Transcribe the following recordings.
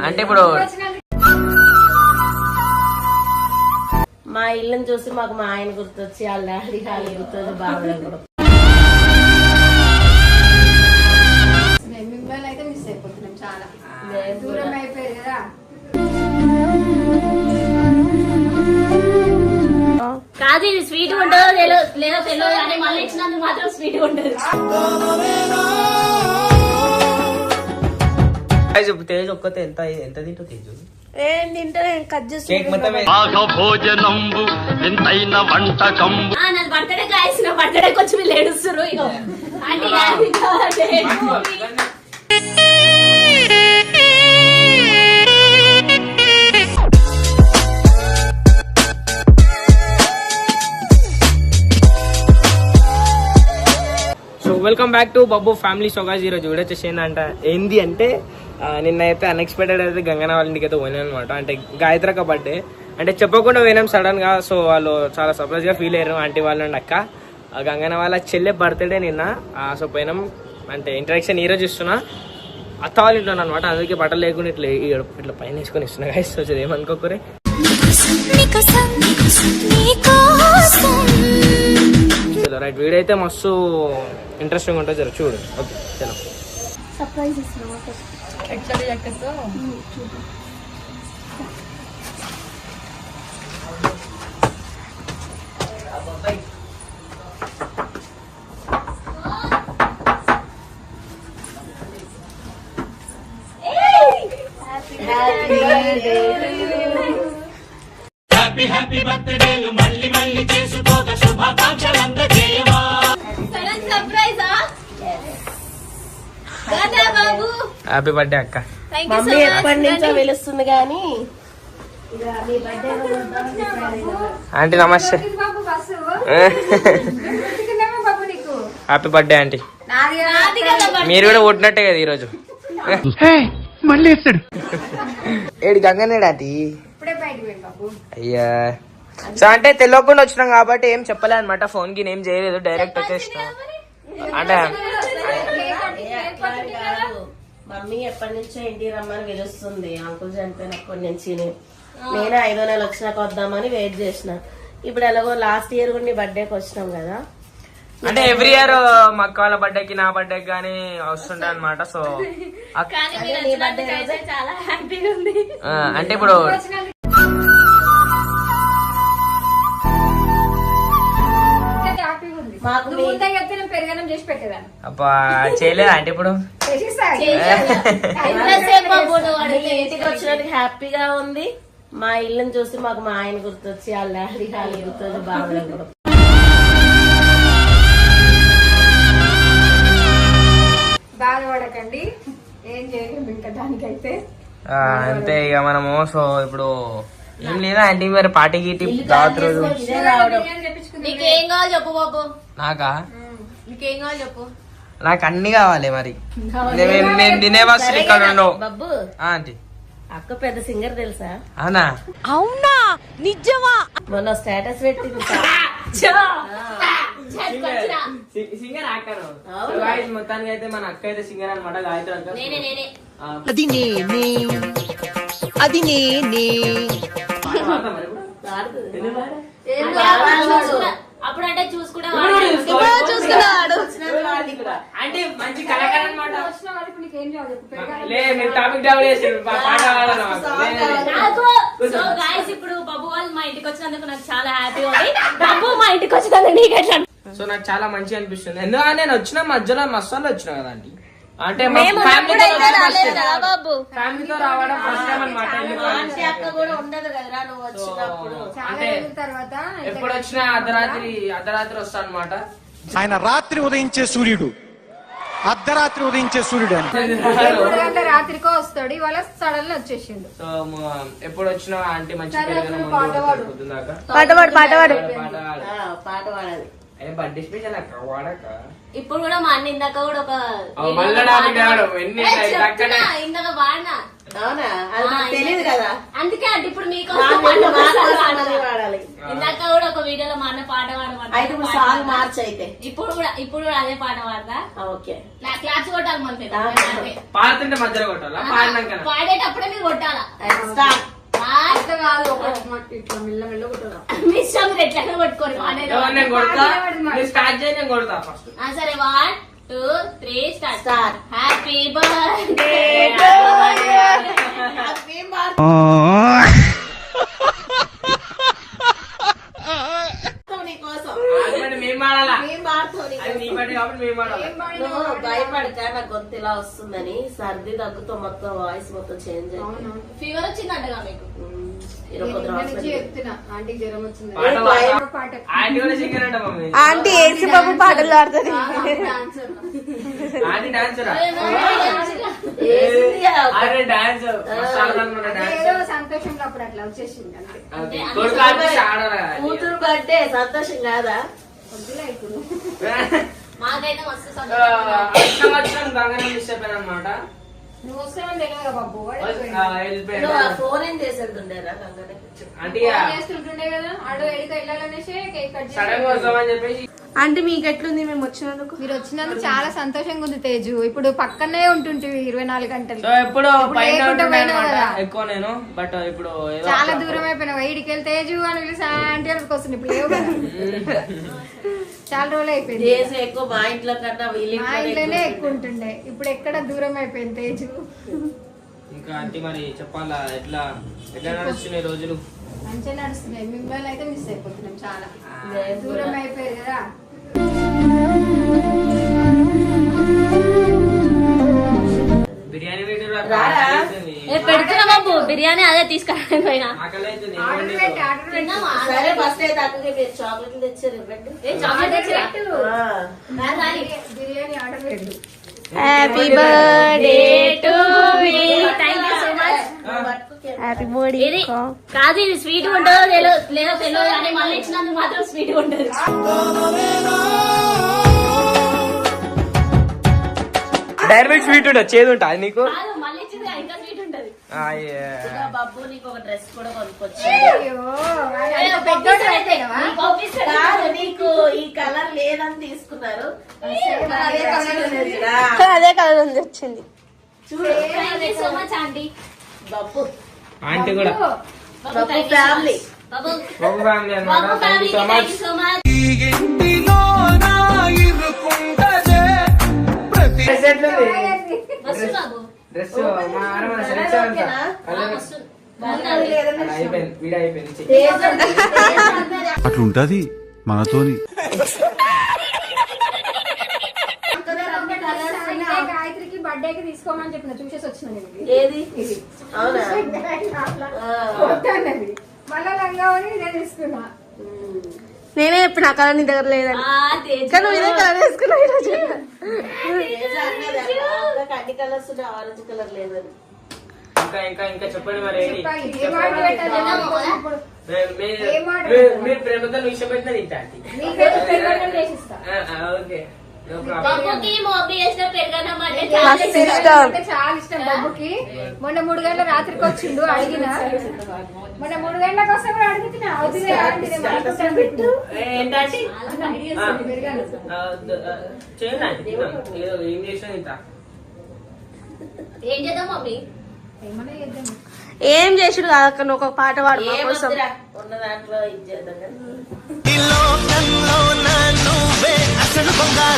అంటే ఇప్పుడు మా ఇల్లుని చూసి మాకు మా ఆయన గుర్తొచ్చి వాళ్ళ డాడీ వాళ్ళు గుర్తొచ్చి బాగా మిమ్మల్ని అయితే మిస్ అయిపోతున్నాం చాలా దూరం అయిపోయారు కదా. కాదు ఇది స్వీట్ ఉంటుందో లేదో తెలియదు కానీ మళ్ళీ ఇచ్చినందుకు మాత్రం స్వీట్ ఉంటుంది. తేజ్ ఒక్కతే ఎంత ఎంత తింటూ తేజు ఏం తింటే కట్ చేసి నన్ను బర్త్డే కాసిన బర్త్డే కొంచెం వీళ్ళు ఏడుస్తారు. ఇగో welcome back to Babbu family. So guys ఈరోజు వీడియో వచ్చేసి ఏంది అంటే నిన్న అయితే అన్ఎక్స్పెక్టెడ్ అయితే గంగన వాళ్ళ ఇంటికి అయితే పోయినాను అనమాట. అంటే గాయత్రక బర్త్డే అంటే చెప్పకుండా పోయినాం సడన్ గా. సో వాళ్ళు చాలా సర్ప్రైజ్ గా ఫీల్ అయ్యారు ఆంటీ వాళ్ళు అక్క. గంగన వాళ్ళ చెల్లె బర్త్డే నిన్న. సో పోయినాం అంటే ఇంటరాక్షన్ ఈ రోజు ఇస్తున్నా అత్త వాళ్ళ ఇంట్లో అనమాట. అందుకే బట్టలు లేకుండా ఇట్లా ఇట్లా పైన వేసుకొని ఇస్తున్నా గాయస్. సో ఏమనుకోకరే రైట్. వీడియో అయితే మస్తు ఇంట్రెస్టింగ్ ఉంటుంది జర చూడు. ఓకే చలో సర్ప్రైజ్ ఇస్తున్నాం. హ్యాపీ బర్త్డే మళ్ళీ మళ్ళీ చేసుకోక శుభాకాంక్షలు అందజేయవా. హ్యాపీ బర్త్డే అక్క. మమ్మీ ఎప్పటి నుంచో పిలుస్తుంది కానీ ఆంటీ నమస్తే. Happy birthday aunty. మీరు కూడా కొట్టినట్టే కదా ఈరోజు. మళ్ళీ వేస్తాడు ఏడు గంగనేడు ఆంటీ. అయ్యా సో అంటే తెలియకుండా వచ్చినాం కాబట్టి ఏం చెప్పలే అనమాట. ఫోన్ కి ఏం చేయలేదు, డైరెక్ట్ వచ్చేసినాం. అంటే మమ్మీ ఎప్పటి నుంచో ఇంటికి రమ్మని పిలుస్తుంది. అంకుల్ చనిపోయినప్పటి నుంచి నేను 5వ నెల వచ్చినాక వద్దామని వెయిట్ చేసిన. ఇప్పుడు ఎలాగో లాస్ట్ ఇయర్ కూడా నీ బర్త్డేకి వచ్చినాం కదా. అంటే ఎవ్రీ ఇయర్ మా అక్క వాళ్ళ బర్త్డేకి నా బర్త్డేకి కానీ వస్తుండే అనమాట. సో నీ బర్త్డే చాలా హ్యాపీగా ఉంది. అంటే ఇప్పుడు పెరగనం చేసి పెట్టేదాన్ని అబ్బా చేయలేదా అంటే ఇప్పుడు ఇంటికి వచ్చినందుకు హ్యాపీగా ఉంది. మా ఇల్లుని చూసి మాకు మా ఆయన గుర్తొచ్చి వాళ్ళ డాడీ వాళ్ళు గుర్తొచ్చి బాగా బాధపడకండి, ఏం చేయలేము ఇంకా దానికైతే. అంతే ఇక మనము. సో ఇప్పుడు ఏం లేదా ఆంటీ మరి పార్టీ గీటీ దావత్ రోజు నీకేం కావాలి చెప్పు బాబు. నాకా నీకేం కావాలి చెప్పు. నాకు అన్ని కావాలి మరి. నేను తినే వస్తువులు ఇక్కడ ఉండవు. బబ్బు ఆంటీ అక్క పెద్ద సింగర్ తెలుసా? అవునా? అవునా? నిజమా? మొన్న స్టేటస్ పెట్టింది. సింగర్ యాక్టర్ మొత్తానికి అయితే మన అక్క అయితే సింగర్ అనమాట. గాయత్రి అక్క. అది నేనే అప్పుడు అంటే చూసుకున్నాడు అంటే మంచి కళాకారు అనమాట. ఇప్పుడు బాబు వాళ్ళు మా ఇంటికి వచ్చినందుకు నాకు చాలా హ్యాపీ ఉంది. బాబు మా ఇంటికి వచ్చినందుకు నీకు ఎట్లా? సో నాకు చాలా మంచి అనిపిస్తుంది. ఎందుకంటే నేను వచ్చిన మధ్యలో మసాలా వచ్చినా కదా ఆంటీ. అంటే ఫ్యామిలీతో రావడం ఫస్ట్ టైం అనమాట. అంటే ఎప్పుడు వచ్చినా అర్ధరాత్రి వస్తా అనమాట. ఆయన రాత్రి ఉదయించే సూర్యుడు, అర్ధరాత్రి ఉదయించే సూర్యుడు అని. రాత్రికో వస్తాడు, ఇవాళ సడన్ వచ్చేసిండు. సో ఎప్పుడు వచ్చినా ఆంటీ మంచి పాట పాడాలి. బర్త్డే స్పెషల్ అక్క వాడక. ఇప్పుడు కూడా మా అన్న ఇందాక కూడా ఒక ఇందాక వాడినా. అవునా? అది తెలియదు కదా, అందుకే అంటే ఇప్పుడు మీకు పాడాలి. అయితే ఇప్పుడు సాంగ్ మార్చ్ అయితే ఇప్పుడు కూడా అదే పాట పాడతా. ఓకే నా క్లాప్స్ కొట్టాలి మన పాడుతుంటే మధ్యలో కొట్టాలా పాడినాక పాడేటప్పుడే మీరు కొట్టాలా. స్టార్ట్. ఇట్లా కాదు, ఇట్లా మెల్ల కొట్టదా. మీ ఇష్టం, మీరు ఎట్లైనా కొట్టుకోండి. నేను కొడతా, మీరు స్టార్ట్ చేయి, నేను కొడతా ఫస్ట్. సరే 1 2 3 స్టార్ట్. స్టార్ట్. హ్యాపీ బర్త్డే నీకోసం ఆల్రెడీ మేము పాడాలా, మేము పాడుతాం నీకోసం. అది నీ బట్టి కాబట్టి మేము పాడాలి. నువ్వు భయపడక నాకు గొంతు ఇలా వస్తుందని సర్ది దగ్గుతో మొత్తం వాయిస్ మొత్తం చేంజ్ అయింది. ఫీవర్ వచ్చిందంటగా మీకు. చెప్తున్నా ఆంటీకి జ్వరం వచ్చింది. పాట పాడు. పాట ఆంటీ కూడా సింగర్ అంట మమ్మీ. ఆంటీ ఏసి బాబు పాటలు పాడుతుంది. ఆంటీ డాన్సరా? ఏసింది కదా. అరే డాన్స్ ఏదో సంతోషంలో అప్పుడు అట్లా వచ్చేసింది అంతే. కూతురు బర్త్డే సంతోషం కాదా? వద్దులే ఇప్పుడు. మాకైతే మస్తు సంవత్సరం గంగనే మిస్ అయిపోయాను అనమాట. నువ్వు వస్తావని తెలియదు బాబు. నువ్వు ఆ ఫోన్ ఏం చేసేస్తుండేరా గంగనే? అంటే చేస్తుంటుండే కదా, ఆడు ఎడికి వెళ్ళాలనేసి కేక్ కట్ సడన్ గా వస్తామని చెప్పేసి. అంటే మీకు ఎట్లుంది మేము వచ్చినందుకు? మీరు వచ్చినందుకు చాలా సంతోషంగా ఉంది తేజు. ఇప్పుడు పక్కనే ఉంటుంటివి 24 గంటలు. సో ఎప్పుడు పైన లేకుండా ఉంటుండే పోయినావు అన్నమాట కదా. ఎక్కువ నేను. బట్ ఇప్పుడు ఏదో చాలా దూరం అయిపోయినావు. ఈడికి వెళ్తే తేజు అని పిలిచి ఆంటీ వాళ్ళకి వస్తుంది. ఇప్పుడు లేవు కదా, చాలా రోజులు అయిపోయింది. చేసి ఎక్కువ మా ఇంట్లో కన్నా మా ఇంట్లోనే ఎక్కువ ఉంటుండే. ఇప్పుడు ఎక్కడ దూరం అయిపోయింది తేజు. ఇంకా అంటే మరి చెప్పాలా, ఎట్లా నడుస్తున్నాయి రోజులు? మంచిగా నడుస్తున్నాయి. మిమ్మల్ని అయితే మిస్ అయిపోతున్నాం చాలా. దూరం అయిపోయారు కదా. బిర్యానీ వీడియో పెడుతున్నా బాబు బిర్యానీ. అదే తీసుకురాని పోయినా. ఆకలి అవుతుంది. ఆర్డర్ పెట్టి ఆర్డర్ పెట్టి తిన్నావా? సరే ఫస్ట్ అయితే అక్కడికి మీరు చాక్లెట్లు తెచ్చారు ఇవ్వండి. చాక్లెట్ తెచ్చిరా? బిర్యానీ ఆర్డర్ పెట్టు. Happy birthday to me. Thank you so much. Happy birthday. ఇది కాదు, ఇది స్వీట్ ఉంటుందో లేదో తెలియదు కానీ మళ్ళీ ఇచ్చినందుకు మాత్రం స్వీట్ ఉంటుంది. డైరెక్ట్ స్వీట్ ఉంటుంది, చేదు ఉంటుంది నీకు. కాదు, మళ్ళీ ఇచ్చింది ఇంకా స్వీట్ ఉంటుంది. బాబు నీకు ఒక డ్రెస్ కూడా కొనుక్కొచ్చు. అయ్యో, ఆయన పెద్దోడు అయిపోయినావా? నీకు పంపిస్తాను. కాదు నీకు ఈ కలర్ లేదని తీసుకున్నారు. అదే కలర్ ఉంది వచ్చింది. చూడు thank you so much aunty. Babu aunty కూడా బాబు ఫ్యామిలీ. బాబు బాబు ఫ్యామిలీ అన్నమాట. Babu thank you family so thank much. You so much. మస్తు బాబు. డ్రెస్ మా ఆడమ సెలెక్షన్ అంతా మస్తు బాగున్నది. అయిపోయింది, వీడియో అయిపోయింది. అట్లుంటది మనతోని. గాయత్రికి బర్త్డేకి తీసుకోమని చెప్పిన, చూసేసి వచ్చిన నేను. ఏది అవునా? వద్దన్నది. మళ్ళా లంగా ఇదే తీసుకున్నా. నేనే చెప్పిన కలర్ నీ దగ్గర లేదని. తేజు. ఇదే కలర్ వేసుకున్నా ఈరోజు. అన్ని కలర్స్ ఆరెంజ్ కలర్ లేదని. ఇంకా ఇంకా ఇంకా చెప్పండి మరి ఏంటి? చెప్పాలి. ఏం ఆర్డర్ పెట్టాలి? ఇప్పుడు ఏం ఆర్డర్ మీరు ప్రేమతో విషయం పెట్టినా తింటా ఆంటీ. నీకైతే పెరుగన్నం చేసిస్తా. Okay, no problem. బాబుకి మోబీ వేసిన పెరుగన్నం అంటే చాలా చాలా ఇష్టం. అంటే చాలా ఇష్టం బాబుకి. మొన్న 3 గంటల రాత్రికి వచ్చిండు, అడిగిన. మొన్న 3 గంటలకు వస్తే కూడా అడుగుతున్నా. అవుతుంది ఆంటీ, నేను అనుకుంటాను పెట్టు. ఏంటంటే పెరుగన్నం. చేయండి ఆంటీ, తిందాం. ఏదో ఏం చేసినా తింటా. ఏం చేద్దాం మమ్మీ? ఏమన్నా చేద్దాం. ఏం చేసుడు కాదక్క, నువ్వు ఒక పాట పాడు మా కోసం. ఉన్న దాంట్లో ఇది చేద్దాం కదా.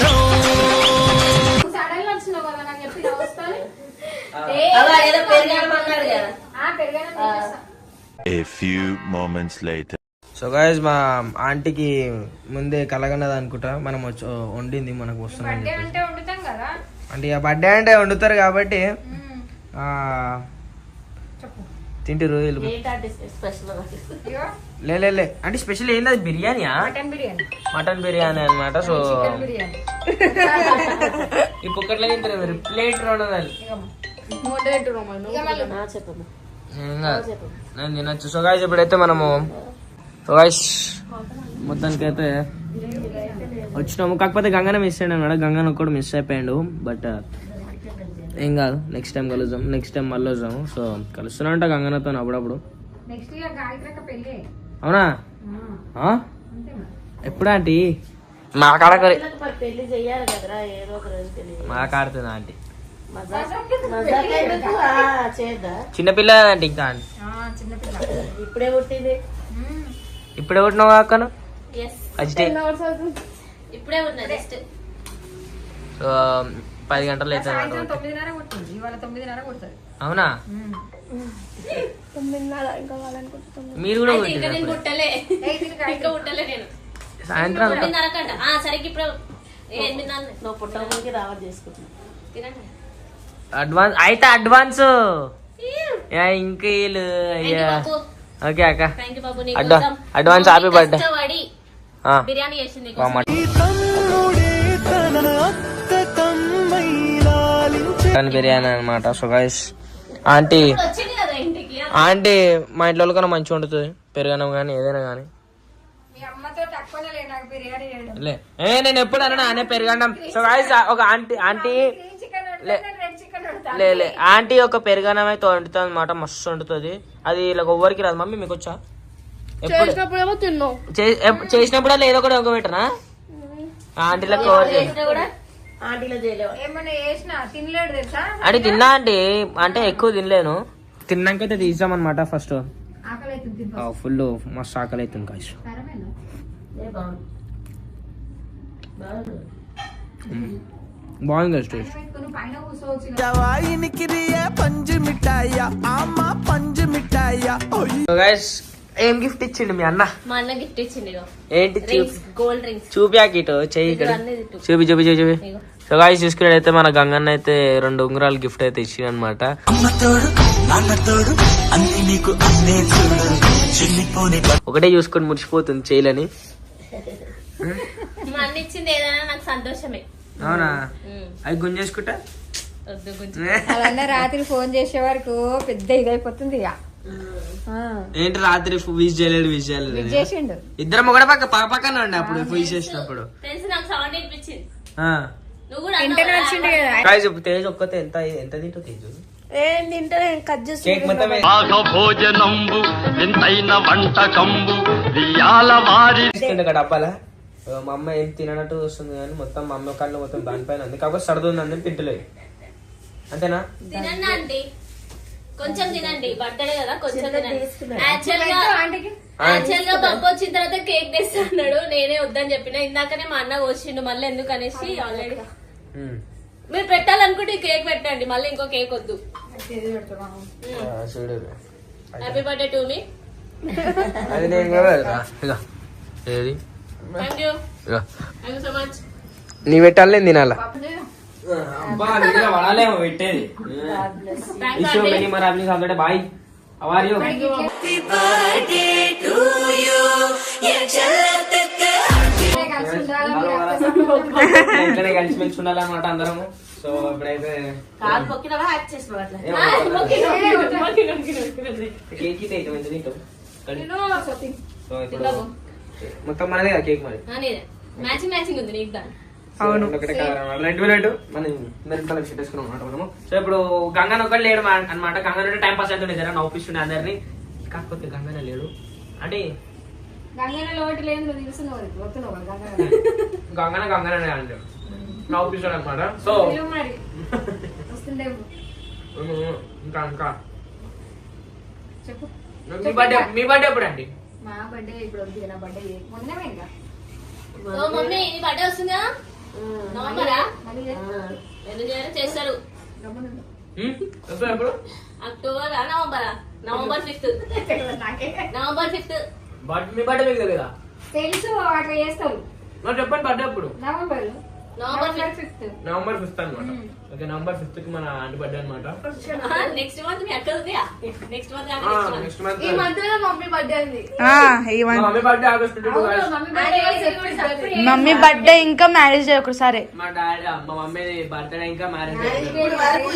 నువ్వు సడన్ గా వచ్చినావు కదా, నాకు చెప్పి వస్తాను. ఏదో పెరిగాడు అన్నాడు కదా. పెరుగన్నం చేసేస్తా. A few moments later. So guys మా ఆంటీకి ముందే కలగన్నది అనుకుంటా, మనం వండింది మనకు వస్తుంది. బర్త్డే అంటే వండుతాం కదా. అంటే ఇక బర్త్డే అంటే వండుతారు కాబట్టి తింటారు వీళ్ళు. ఏంటంటే స్పెషల్ ఇగో లే అంటే స్పెషల్ ఏంది, అది బిర్యానీయా? మటన్ బిర్యానీ. మటన్ బిర్యానీ అనమాట. So chicken biryani. ఈ పొక్కట్లో తింటారు మీరు, ప్లేట్ రెండు చెప్పమ్మా. నేను తినచ్చు. సో గాయస్ ఇప్పుడైతే మనము గాయస్ మొత్తానికి అయితే వచ్చినాము. కాకపోతే గంగన మిస్ అయ్యాడు అనమాట. గంగన కూడా మిస్ అయిపోయాడు. బట్ ఏం కాదు, నెక్స్ట్ టైం కలుద్దాం. నెక్స్ట్ టైం మళ్ళీ వద్దాము. సో కలుస్తూనే ఉంటా గంగనతో అప్పుడప్పుడు. నెక్స్ట్ ఇయర్ గాయత్రక్క పెళ్ళి. అవునా? ఎప్పుడు ఆంటీ మా కాడ పిల్లలకు మరి పెళ్లి చెయ్యాలి కదరా, ఏదో ఒక రోజు తెలియదు. మా కాడుతుంది ఆంటీ. చేద్దా, చిన్నపిల్ల ఆంటీ ఇంకా ఆంటీ. ఇప్పుడే పుట్టింది. ఇప్పుడే పుట్టినావు అక్కను ఎస్ ఫస్ట్ ఇప్పుడే ఉన్నా జస్ట్. సో 10 గంటలు అయితే సాయంత్రం 9:30 కొట్టింది, ఇవాళ 9:30 కొడుతుంది. అవునా? మీరు కూడా అయితే ఇంకా నేను పుట్టినారు పుట్టలే, ఇంకా పుట్టలే నేను. సాయంత్రం 9:30 సరికి ఇప్పుడు 8:30. నువ్వు పుట్టడానికి రావట్ చేసుకుంటున్నావు. తినండి. అడ్వాన్స్ అయితే అడ్వాన్స్ ఇంకా వీళ్ళు అయ్యా. ఓకే అక్క, థ్యాంక్ యూ బాబు. నీకోసం అడ్వాన్స్ హ్యాపీ బర్త్డే. కష్టపడి బిర్యానీ చేసింది చికెన్ బిర్యానీ అనమాట. సో గైస్ ఆంటీ వచ్చింది కదా ఇంటికి. ఆంటీ మా ఇంట్లో కన్నా మంచిగా వండుతుంది, పెరుగన్నం కానీ ఏదైనా కానీ. మీ అమ్మతో తక్కువనే లేదు నాకు బిర్యానీ చేయడం. నేను ఎప్పుడు అన్నా అనే పెరుగన్నం. సో గైస్ ఒక ఆంటీ గ్రీన్ చికెన్ లే. వండుతాను, రెడ్ చికెన్ వండుతాను. లే ఆంటీ ఒక పెరుగన్నం అయితే వండుతుంది అనమాట, మస్తు వండుతుంది. అది ఇలా ఎవ్వరికి రాదు. మమ్మీ మీకు వచ్చా? ఎప్పుడు చేసినప్పుడు ఏదో కూడా ఒక పెట్టనా ఆంటీలకు ఆంటీలో చేయలేవు. ఏమన్నా చేసినా తినలేడు తెలుసా. అంటే తిన్నా ఆంటీ, అంటే ఎక్కువ తినలేను. తిన్నాకైతే తీసామన్నమాట. ఫస్ట్ ఆకలి అవుతుంది, తిను. ఫుల్ మస్తు ఆకలి అవుతుంది కాశ్. కారమేనా? బాగుంది, బాగుంది టేస్ట్. పెట్టుకొని పైన కూర్చోవచ్చు. గైస్ ఏం గిఫ్ట్ ఇచ్చిండు మీ అన్న? మా అన్న గిఫ్ట్ ఇచ్చింది. ఇగో ఏంటి? Rings, gold rings. చూపియాక ఇటు చెయ్యి ఇక్కడ అన్నీ తిట్టు. చూపి. సో గాయ్స్ చూసుకున్నట్టయితే మన గంగన్న అయితే 2 ఉంగరాలు గిఫ్ట్ అయితే ఇచ్చింది అనమాట. ఒకటే చూసుకొని మురిసిపోతుంది చేయలని. మా అన్న ఇచ్చింది ఏదైనా నాకు సంతోషమే. అవునా? అవి గుంజేసుకుంటా. వద్దు కొంచెం. అలా రాత్రి ఫోన్ చేసే వరకు పెద్ద ఇదైపోతుంది ఇక. ఏంటి రాత్రి విష్ చేయలేడు చేసిండు. ఇద్దరం ఒకటే పక్కన ఉండి అప్పుడు విష్ చేసినప్పుడు. తెలిసి నాకు సౌండ్ వినిపించింది. ఆ. నువ్వు కూడా వెంటనే వచ్చిండు కదా. గాయ్స్ తేజ్ ఒక్కతే ఎంత తింటూ తేజు ఏం తింటే కట్ చేసి కేక్ మొత్తం భోజనంబు ఎంతైన వంటకంబు వియాల వారి డబ్బాలా. మా అమ్మ ఏం తినట్టు వస్తుంది కానీ మొత్తం మా అమ్మ కళ్ళు మొత్తం దానిపైన ఉంది. కాకపోతే సర్దుంది అందరం తింటలేదు. అంతేనా? తినండి ఆంటీ, కొంచెం తినండి. బర్త్డే కదా, కొంచెం తినండి. ఆంటీకి యాక్చువల్ గా పప్పు వచ్చిన తర్వాత కేక్ తెస్తా అన్నాడు. నేనే వద్దని చెప్పిన. ఇందాకనే మా అన్న వచ్చిండు, మళ్ళీ ఎందుకు అనేసి ఆల్రెడీ మీరు పెట్టాలనుకుంటే ఈ కేక్ పెట్టండి, మళ్ళీ ఇంకో కేక్ వద్దు. Happy birthday to me. అది నేను కూడా ఏది thank you, thank you so much. నీ పెట్టాలి తినాలా పడాలేమో పెట్టేది. బాయ్ అవారియో ఇట్లనే కలిసిమెలిసి ఉండాలన్నమాట అందరము. సో ఇప్పుడైతే కాలు పొక్కినవా యాక్ట్ చేసినవా అట్లా? కేక్ అయితే మంచి తింటాం. సో ఇప్పుడు మొత్తం మనదే కదా కేక్ మరి. మ్యాచింగ్ ఉంది నీకు దాన్ని. ఒకటే కలర్ రెడ్ మనం మెరూన్ కలర్ షర్ట్ వేసుకున్నాం అనమాట మనము. సో ఇప్పుడు గంగన్ ఒకటి లేడు అనమాట. గంగన్ టైం పాస్ అవుతుండే జర నవ్వుపిస్తుండే అందరినీ. కాకపోతే గంగన లేడు అంటే గంగనే అంటే నవ్వుపిస్తాడు అనమాట. సో ఇంకా మీ బర్త్డే ఎప్పుడు అండి? మా బర్త్డే ఇప్పుడు వద్దు, నా బర్త్డే మొన్నమే ఇంకా. ఓ మమ్మీ నీ బర్త్డే వస్తుందా? నవంబరా? ఎందుకు చేస్తారు? ఎప్పుడు అక్టోబరా నవంబరా? November 5th. November 5th. మీ బర్త్డే మీకు తెలియదా? తెలుసు, అట్లా చేస్తారు. చెప్పండి బర్త్డే ఎప్పుడు? November 5th. నవంబర్ 5th అనమాట. ఓకే, నవంబర్ 5th కి మన ఆంటీ బర్త్డే అనమాట. నెక్స్ట్ మంత్ మీ అక్క ఉంది. నెక్స్ట్ మంత్ నెక్స్ట్ మంత్ ఈ మధ్యలో మమ్మీ బర్త్డే ఉంది. Mummy birthday August 22 mummy birthday ఇంకా మ్యారేజ్ ఒకసారి. మా డాడీ మా మమ్మీ బర్త్డే ఇంకా మ్యారేజ్ వరకు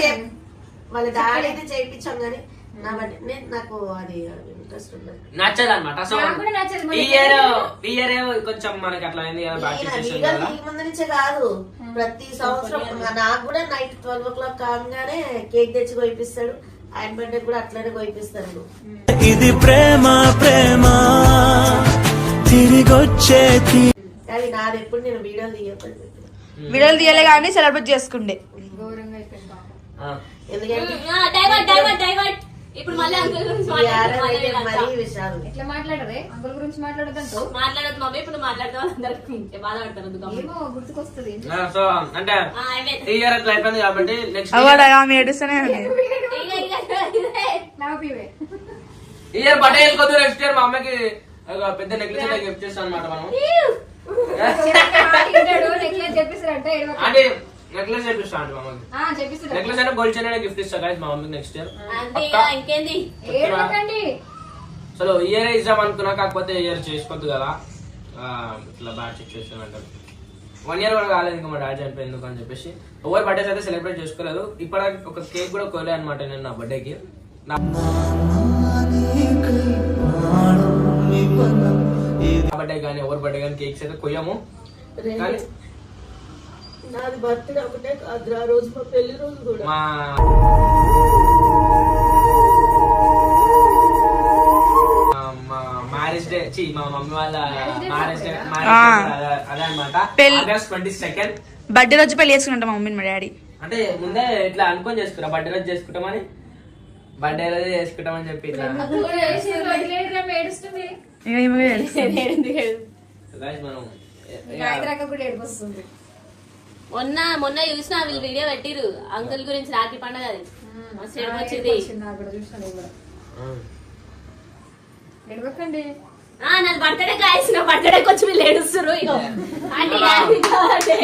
వాళ్ళ డాడీ అయితే చేయించాం కానీ నా బర్త్డే నాకు అది ఇంట్రెస్ట్ ఉండదు, నచ్చదు అనమాట. సో ఈ ఇయర్ కొంచెం మనకి అట్లా అయింది కదా, బ్యాక్ సిచ్యుయేషన్ వల్ల. ఈ ముందు నుంచే కాదు, ప్రతి సంవత్సరం నాకు కూడా నైట్ 12 o'clock కాగానే కేక్ తెచ్చి కోయిపిస్తాడు. ఆయన బర్త్డే కూడా అట్లనే కోయిపిస్తాడు. ఇది ప్రేమ ప్రేమ తిరిగొచ్చే అది నాది ఎప్పుడు నేను వీడియోలు తీయకపోతే వీడియోలు తీయలే కానీ సెలబ్రేట్ చేసుకుండే. ఘోరంగా అయిపోయింది పాపం. ఎందుకంటే డైవర్ట్ ఇప్పుడు మళ్ళీ అంకుల్ గురించి మరీ విషయాలు ఎట్లా మాట్లాడరే అంకుల్ గురించి మాట్లాడదంటూ మాట్లాడదు మమ్మీ. ఇప్పుడు మాట్లాడతాం అందరికి బాధపడతారు. ఏమో గుర్తుకొస్తుంది. సో అంటే ఈ ఇయర్ అట్లా అయిపోయింది కాబట్టి నెక్స్ట్ అవాడు ఆమె ఏడుస్తూనే ఉంది. నవ్వుపివే. ఈ ఇయర్ బర్త్డే వెళ్ళిపోతూ నెక్స్ట్ ఇయర్ మా అమ్మకి ఒక పెద్ద నెక్లెస్ గిఫ్ట్ చేస్తాను అనమాట మనం. నెక్లెస్ చెప్పిస్తారంట అంటే నెక్లెస్ చేపిస్తా అంటే మా అమ్మకి. చెప్పిస్తారు. నెక్లెస్ అంటే గోల్డ్ చైన్ గిఫ్ట్ ఇస్తా guys మా మమ్మీకి నెక్స్ట్ ఇయర్. ఇంకేంది ఏడవకండి. చలో ఇయర్ ఇద్దాం అనుకున్నా, కాకపోతే ఇయర్ చేసుకోవద్దు కదా, ఇట్లా బ్యాడ్ సిచ్యువేషన్ అంటారు. 1 year కూడా కాలేదు ఇంకా మా డాడీ చనిపోయి ఎందుకు అని చెప్పేసి ఎవరు బర్త్డేస్ అయితే సెలబ్రేట్ చేసుకోలేదు. ఇప్పటికి ఒక కేక్ కూడా కోలే అనమాట నేను నా బర్త్డేకి. నా బర్త్డే కానీ ఎవరి బర్త్డే కానీ కేక్స్ అయితే కొయ్యము. కానీ నాది బర్త్డే ఒకటే కాదు, ఆ రోజు మా పెళ్లి రోజు కూడా మా మ్యారేజ్ డే మా మమ్మీ వాళ్ళ మ్యారేజ్ డే అదే అనమాట. ఆగస్ట్ 22 బర్త్డే రోజు పెళ్లి చేసుకుంటాం మా మమ్మీ మా డాడీ. అంటే ముందే ఇట్లా అనుకొని చేసుకున్నా బర్త్డే రోజు చేసుకుంటామని, బర్త్డే రోజు చేసుకుంటామని చెప్పి ఇట్లా ఏడుస్తుంది. ఇక ఈమె ఏడుస్తుంది. guys మనం గాయత్రక్క కూడా ఏడుపొస్తుంది. మొన్న చూసిన వీళ్ళు వీడియో పెట్టిరు అంకుల్ గురించి రాఖీ పండుగ. అది మస్తు ఏడుపొచ్చింది. నాకు కూడా చూసాను. ఏడవకండి. నాది బర్త్డే గాయస్, నా బర్త్డేకి వచ్చి వీళ్ళు ఏడుస్తారు. ఇగో అంటే happy birthday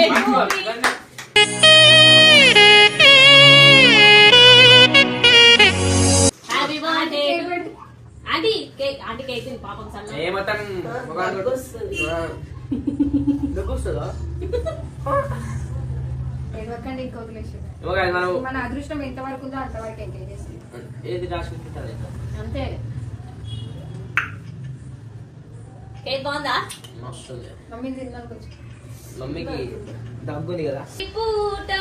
aunty cake aunty cake తిని పాపం సన్న ఏమతం ఏడవకండి. ఇంకో వదిలేసి మనం మన అదృష్టం ఎంత వరకు ఉందో అంతవరకు ఎంజాయ్ చేసి ఏది రాసుకుంటుంది అంతే. కేక్ బాగుందా? వస్తుంది. మమ్మీ తిన్నాను కొంచెం. మమ్మీకి దగ్గుంది కదా. పూట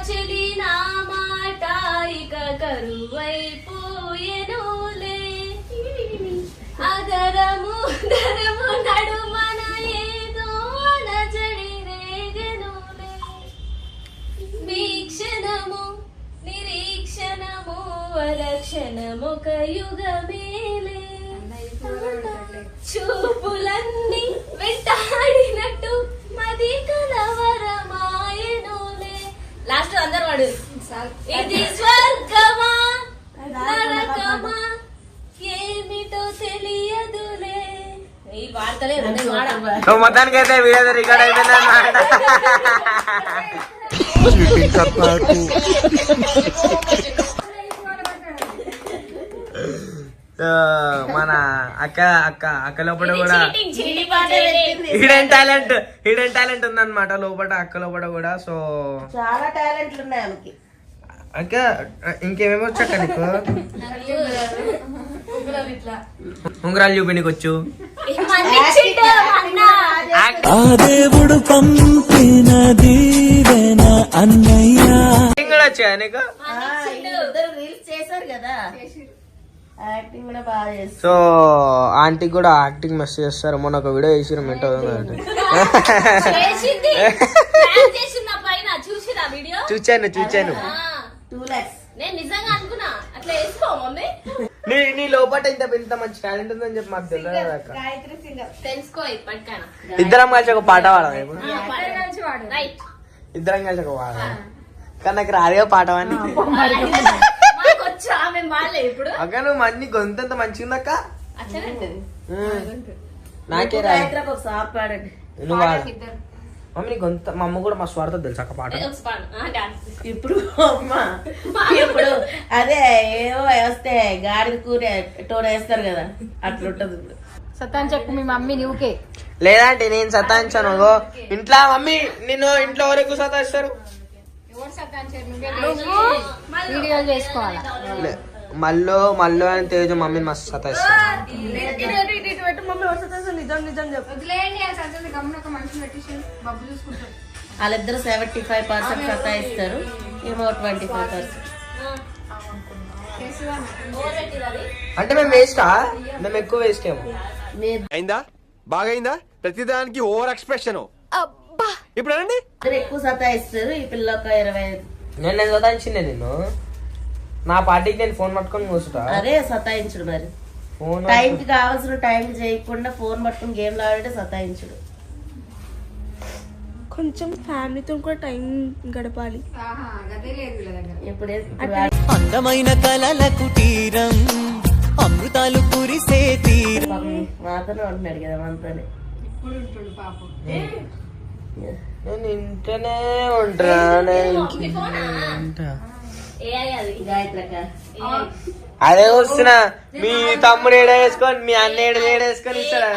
చెలి నా మాట ఇక కరువైపోయేనులే, అదరము దరము నడుమన ఏదో నజడి రేగెనులే, వీక్షణము నిరీక్షణము వరక్షణమొక యుగమేలే, చూపులన్నీ వెంటాడినట్టు మది కలవరమాయనులే. లాస్ట్ అందరు వాడు ఇది స్వర్గమా నరకమా ఏమిటో తెలియదులే. ఈ వార్తలేదు మొత్తానికి అయితే వీడియో రికార్డ్ అయిపోయింది అన్నమాట. మన అక్క లోపల కూడా హిడెన్ టాలెంట్ ఉందన్నమాట లోపల అక్క లోపల కూడా. సో చాలా టాలెంట్లు ఉన్నాయి ఆమెకి. అక్క ఇంకేమేమి వచ్చాక నీకు? ఉంగరాలు చూపినికి వచ్చు. దేవుడు పంపినది అన్నయ్య కూడా వచ్చా నీకు? ఇద్దరు రీల్స్ చేశారు కదా, యాక్టింగ్ కూడా బాగా చేస్తారు. సో ఆంటీ కూడా యాక్టింగ్ మస్తు చేస్తారు. మొన్న ఒక వీడియో చేసిరు మెంట చూచాను 2 lakhs. నేను నిజంగా అనుకున్నా అట్లా వేసుకో మమ్మీ. నీ లోపల ఇంత మంచి టాలెంట్ ఉందని చెప్పి మాకు తెలియదు అక్క. తెలుసుకో ఇప్పటికైనా. ఇద్దరం కలిసి ఒక పాట పాడదాం ఇప్పుడు. రైట్ ఇద్దరం కలిసి ఒక పాట కానీ నాకు రాదుగా పాట అని. వచ్చా మేము వాళ్ళే ఇప్పుడు అక్క నువ్వు మంచి గొంతంత మంచిగా ఉందక్క. అట్లనే ఉంటుంది. నాకే రా ఒక సాంగ్ పాడండి. నువ్వు మమ్మీ నీ గొంత మా అమ్మ కూడా మా స్వార్థం తెలుసు అక్క పాట. ఇప్పుడు అమ్మా ఇప్పుడు అదే ఏవో వస్తే గాడిద కూర టోన్ వేస్తారు కదా, అట్లుంటది ఇప్పుడు. సత్తాన్ చెప్పు మీ మమ్మీ నువ్వుకే. లేదంటే నేను సతాయించాను. ఇంట్లో మమ్మీ నిన్ను ఇంట్లో ఎవరు ఎక్కువ సతాయిస్తారు? ఎవరు సత్తాంచారు? నువ్వు వీడియోలు చేసుకోవాలా? మల్లో అని తేజు మమ్మీని మస్తు సతాయిస్తారు. వదిలేయండి. ఆ సత్తాన్ని గమ్మున ఒక మనిషిని పెట్టేసి బబ్బు చూసుకుంటారు. వాళ్ళిద్దరు 75% సతాయిస్తారు, ఏమో 25%. అంటే మేము వేస్టా? మేము ఎక్కువ వేస్ట్ ఏమో. అయిందా? బాగైందా? ప్రతిదానికి ఓవర్ ఎక్స్ప్రెషన్ ఇప్పుడు అనండి. అందరూ ఎక్కువ సతాయిస్తారు, ఈ పిల్ల ఒక 25. నేను సతాయించిందే నిన్ను. నా పార్టీకి నేను ఫోన్ పట్టుకొని కూర్చుంటా. అదే సతాయించుడు మరి. ఫోన్ టైంకి కావాల్సిన టైంకి చేయకుండా ఫోన్ పట్టుకుని గేమ్లు ఆడితే సతాయించుడు. కొంచెం ఫ్యామిలీతో కూడా టైం గడపాలి. ఇప్పుడు అందమైన కలల కుటీరం అమృతాలు కురిసే తీరం. మాతోనే ఉంటున్నాడు కదా మనతోనే. నేను ఇంటనే ఉంటా. గాయత్రక అదే వస్తున్నా. మీ తమ్ముడు ఏడ వేసుకొని మీ అన్న ఏడ వేసుకొని ఇస్తాడా?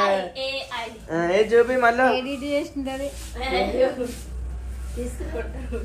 ఏ చూపి మళ్ళీ చేసింది తీసుకుంటారు.